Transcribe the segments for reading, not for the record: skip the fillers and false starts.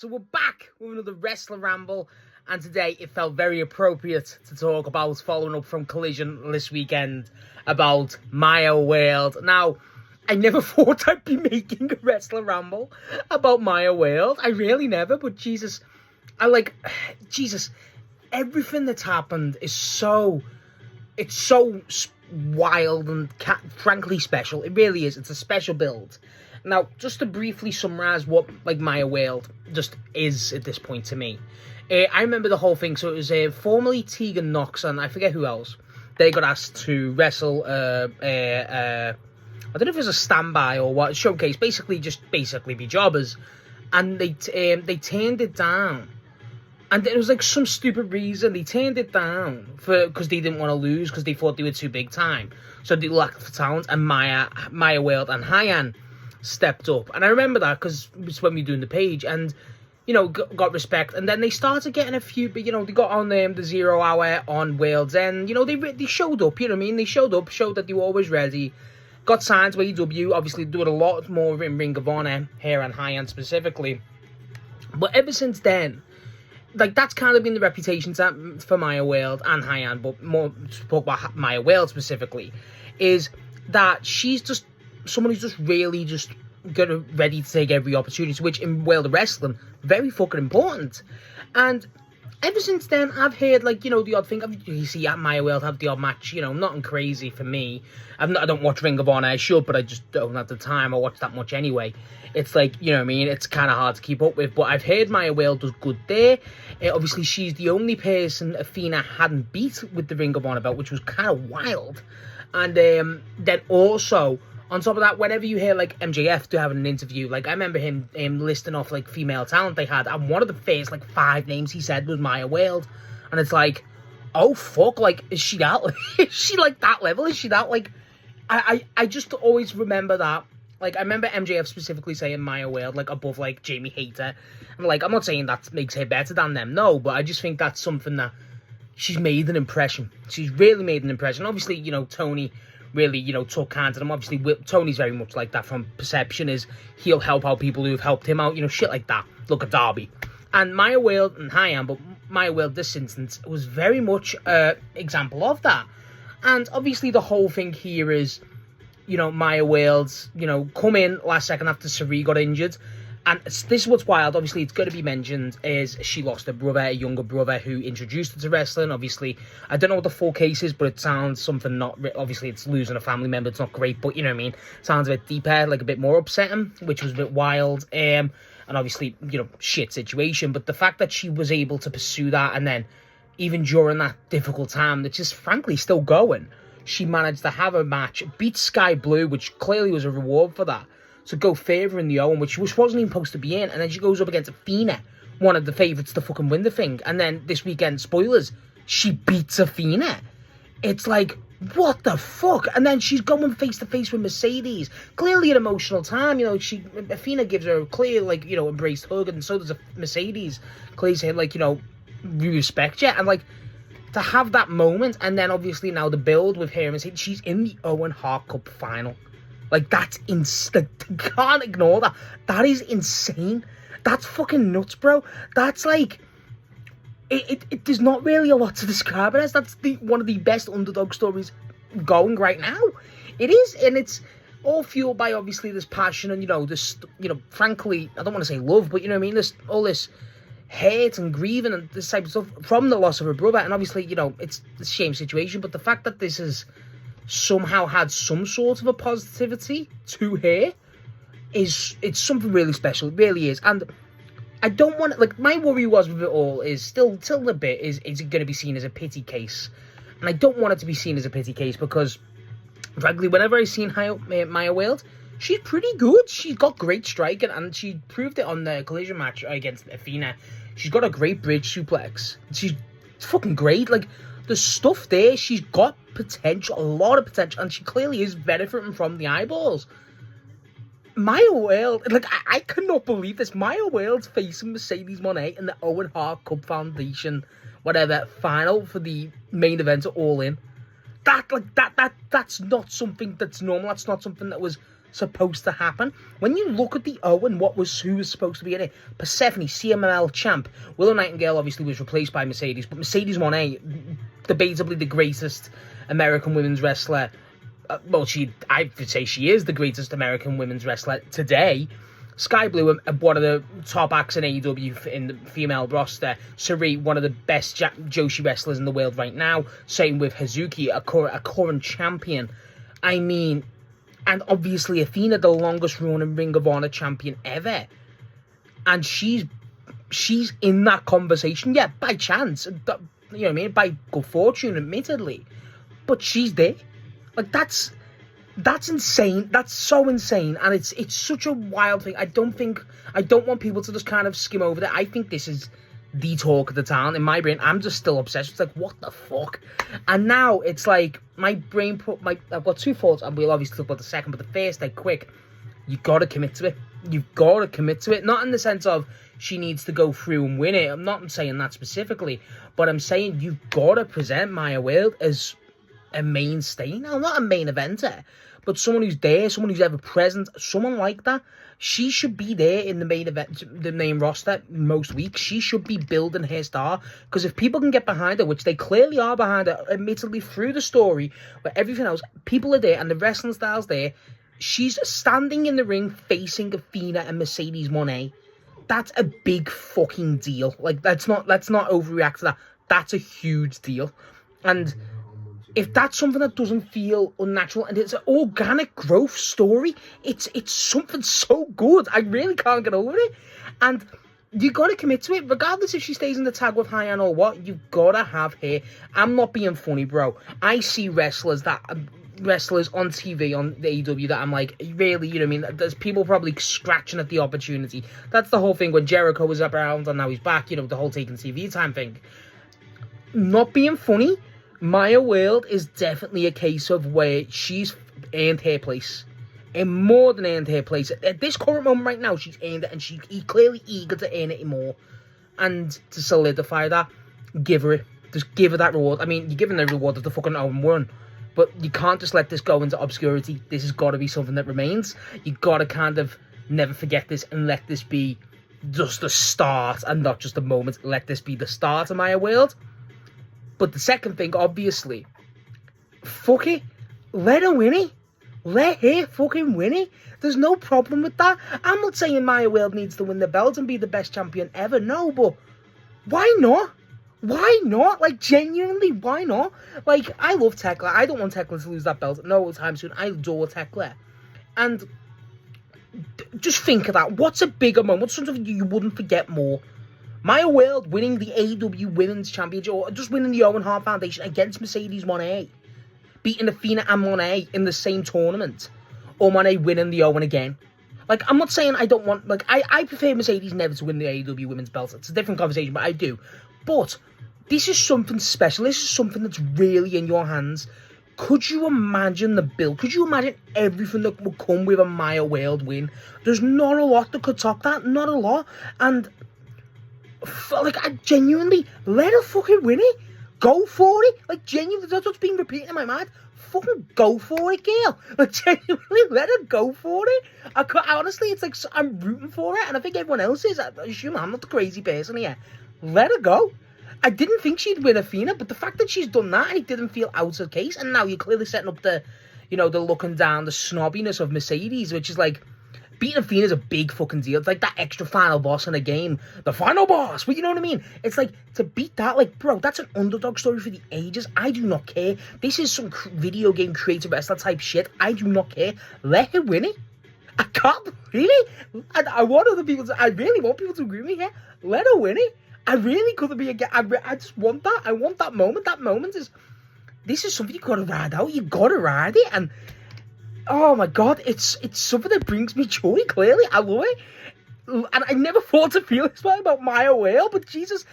So we're back with another Wrestler Ramble, and today it felt very appropriate to talk about, following up from Collision this weekend, about Maya World. Now, I never thought I'd be making a Wrestler Ramble about Maya World. I really never, but Jesus, everything that's happened is so wild and frankly special. It really is. It's a special build. Now, just to briefly summarize what Maya World just is at this point to me. I remember the whole thing. So it was formerly Tegan Knox and I forget who else. They got asked to wrestle I don't know if it was a standby or what, showcase, basically be jobbers. And they turned it down. And it was some stupid reason they turned it down because they didn't want to lose, because they thought they were too big time. So they lacked for talent, and Maya World and Hyan stepped up. And I remember that because it's when we were doing the page, and got respect. And then they started getting a few, but they got on the 0 hour on World's End. They showed up. You know what I mean? They showed up, showed that they were always ready. Got signed to AEW. Obviously, doing a lot more in Ring of Honor here and Hyan specifically. But ever since then, that's kind of been the reputation for Maya World and Hyan, but more to talk about Maya World specifically, is that she's just someone who's just really just ready to take every opportunity, which in World of Wrestling, very fucking important. And ever since then, I've heard, the odd thing. You see at Maya World have the odd match, nothing crazy for me. I don't watch Ring of Honor. I should, but I just don't have the time. I watch that much anyway. It's you know what I mean? It's kind of hard to keep up with. But I've heard Maya World does good there. Obviously, she's the only person Athena hadn't beat with the Ring of Honor belt, which was kind of wild. And then also, on top of that, whenever you hear MJF do having an interview, I remember him listing off female talent they had, and one of the first 5 names he said was Maya World, and it's oh fuck, is she that? Is she that level? Is she that I just always remember that. I remember MJF specifically saying Maya World above Jamie Hayter, and I'm not saying that makes her better than them, no, but I just think that's something that she's made an impression. She's really made an impression. Obviously, Tony really, took hand to them. Obviously, Tony's very much like that from perception, is he'll help out people who've helped him out, shit like that. Look at Darby. And Maya World and Hyan, but Maya World this instance was very much an example of that. And obviously the whole thing here is, Maya World's, come in last second after Sari got injured. And this is what's wild. Obviously, it's going to be mentioned, is she lost a brother, a younger brother, who introduced her to wrestling. Obviously, I don't know what the full case is, but it sounds something not... Obviously, it's losing a family member. It's not great, but you know what I mean? Sounds a bit deeper, a bit more upsetting, which was a bit wild. And obviously, shit situation. But the fact that she was able to pursue that, and then even during that difficult time, that's just frankly still going, she managed to have a match, beat Skye Blue, which clearly was a reward for that. So go further in the Owen, which wasn't even supposed to be in. And then she goes up against Athena, one of the favourites to fucking win the thing. And then this weekend, spoilers, she beats Athena. It's what the fuck? And then she's going face-to-face with Mercedes. Clearly an emotional time. Athena gives her a clear, embraced hug. And so does Mercedes. Clearly saying, we respect you. And, to have that moment. And then, obviously, now the build with her and Mercedes. She's in the Owen Hart Cup final. That's insane. Can't ignore that. That is insane. That's fucking nuts, bro. That's there's not really a lot to describe it as. That's one of the best underdog stories going right now. It is, and it's all fueled by obviously this passion and this frankly, I don't want to say love, but you know what I mean. This all this hate and grieving and this type of stuff from the loss of her brother, and obviously it's a shame situation, but the fact that this is somehow had some sort of a positivity to her it's something really special. It really is. And I don't want my worry was with it all is still a bit is it going to be seen as a pity case, and I don't want it to be seen as a pity case because frankly whenever I've seen Maya World, she's pretty good. She's got great striking, and she proved it on the collision match against Athena. She's got a great bridge suplex. She's fucking great. The stuff there, she's got potential, a lot of potential, and she clearly is benefiting from the eyeballs. Maya World, I cannot believe this. Maya World's facing Mercedes Mone in the Owen Hart Cup Foundation, whatever, final for the main event of All In. That's not something that's normal. That's not something that was supposed to happen. When you look at the Owen, who was supposed to be in it? Persephone, CMLL champ. Willow Nightingale obviously was replaced by Mercedes, but Mercedes Mone, debatably the greatest American women's wrestler. I would say she is the greatest American women's wrestler today. Skye Blue, one of the top acts in AEW in the female roster. Sari, one of the best Joshi wrestlers in the world right now. Same with Hazuki, a current champion. I mean, and obviously Athena, the longest running Ring of Honor champion ever. And she's in that conversation, yeah, by chance. You know what I mean? By good fortune, admittedly. But she's there. Like, that's insane. That's so insane. And it's such a wild thing. I don't want people to just kind of skim over that. I think this is the talk of the town. In my brain, I'm just still obsessed. It's like, what the fuck? And now it's like, my brain I've got two thoughts, and we'll obviously talk about the second, but the first, like, quick, you gotta commit to it. You've gotta commit to it. Not in the sense of she needs to go through and win it. I'm not saying that specifically, but I'm saying you've gotta present Maya Wilde as a mainstay. Now, not a main eventer, but someone who's there, someone who's ever present, someone like that. She should be there in the main event, the main roster most weeks. She should be building her star, because if people can get behind her, which they clearly are behind her, admittedly through the story, but everything else, people are there and the wrestling style's there. She's standing in the ring facing Athena and Mercedes Mone. That's a big fucking deal. Like, let's not overreact to that. That's a huge deal. And if that's something that doesn't feel unnatural, and it's an organic growth story, it's something so good. I really can't get over it. And you got to commit to it, regardless if she stays in the tag with Hyan or what. You've got to have her. I'm not being funny, bro. I see wrestlers on TV, on the AEW, that I'm like, really, you know what I mean? There's people probably scratching at the opportunity. That's the whole thing when Jericho was around and now he's back, you know, the whole taking TV time thing. Not being funny, Maya Wilde is definitely a case of where she's earned her place. And more than earned her place. At this current moment right now, she's earned it, and she's clearly eager to earn it more. And to solidify that, give her it. Just give her that reward. I mean, you're giving the reward of the fucking Owen won. But you can't just let this go into obscurity. This has got to be something that remains. You got to kind of never forget this and let this be just the start and not just a moment. Let this be the start of Maya Wilde. But the second thing, obviously, fuck it, let her win it. Let her fucking win it. There's no problem with that. I'm not saying Maya Wilde needs to win the belt and be the best champion ever, no, but why not? Why not? Like, genuinely, why not? Like, I love Tekla. I don't want Tekla to lose that belt no time soon. I adore Tekla. And just think of that. What's a bigger moment? What's something you wouldn't forget more? Maya Wilde winning the AEW Women's Championship, or just winning the Owen Hart Foundation against Mercedes Mone, beating Athena and Mone in the same tournament, or Mone winning the Owen again. Like, I'm not saying I don't want, like, I prefer Mercedes never to win the AEW Women's belt. It's a different conversation, but I do. But this is something special. This is something that's really in your hands. Could you imagine the build? Could you imagine everything that would come with a Maya Wilde win? There's not a lot that could top that. Not a lot. And like, I genuinely, let her fucking win it. Go for it. Like, genuinely, that's what's been repeating in my mind. Fucking go for it, girl. Like, genuinely, let her go for it. Honestly, it's like, I'm rooting for it, and I think everyone else is. I assume I'm not the crazy person here. Let her go. I didn't think she'd win Athena, but the fact that she's done that, it didn't feel out of case. And now you're clearly setting up the, you know, the looking down, the snobbiness of Mercedes, which is like, beating Athena is a big fucking deal. It's like that extra final boss in a game. The final boss. But you know what I mean? It's like, to beat that, like, bro, that's an underdog story for the ages. I do not care. This is some video game creative wrestler type shit. I do not care. Let her win it. I can't, really? I want other people to, I really want people to agree with me here. Let her win it. I really couldn't be again. I just want that. I want that moment. That moment is, this is something you gotta ride out. You gotta ride it. And oh my god, it's something that brings me joy, clearly. I love it. And I never thought to feel this way about Maya Wilde, but Jesus,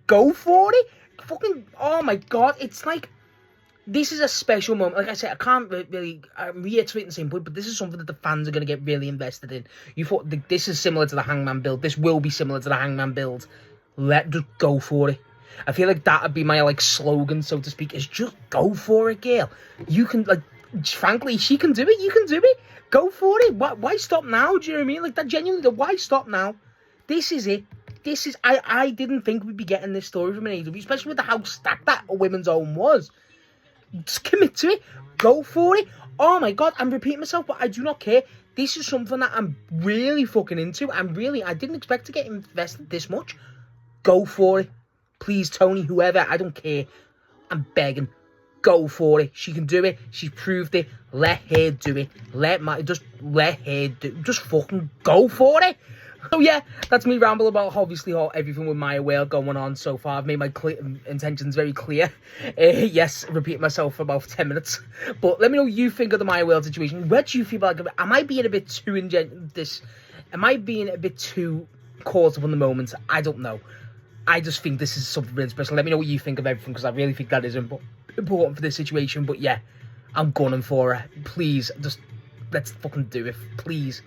go for it. Fucking, oh my god, it's like, this is a special moment. Like I said, I can't really reiterate the same point, but this is something that the fans are going to get really invested in. You thought this is similar to the Hangman build. This will be similar to the Hangman build. Just go for it. I feel like that would be my, like, slogan, so to speak, is just go for it, girl. You can, like, frankly, she can do it. You can do it. Go for it. Why stop now? Do you know what I mean? Like, that genuinely, why stop now? This is it. This is, I didn't think we'd be getting this story from an AEW, especially with how stacked that Women's Own was. Just commit to it. Go for it. Oh my God, I'm repeating myself, but I do not care. This is something that I'm really fucking into. I didn't expect to get invested this much. Go for it. Please, Tony, whoever, I don't care. I'm begging. Go for it. She can do it. She proved it. Let her do it. Just let her do it. Just fucking go for it. So yeah, that's me ramble about obviously everything with Maya Whale going on so far. I've made my intentions very clear. Yes, repeat myself for about 10 minutes. But let me know what you think of the Maya Whale situation. Where do you feel like, am I being a bit too am I being a bit too caught up on the moment? I don't know. I just think this is something really special. Let me know what you think of everything, because I really think that is important for this situation. But yeah, I'm gunning for her. Please, just let's fucking do it. Please.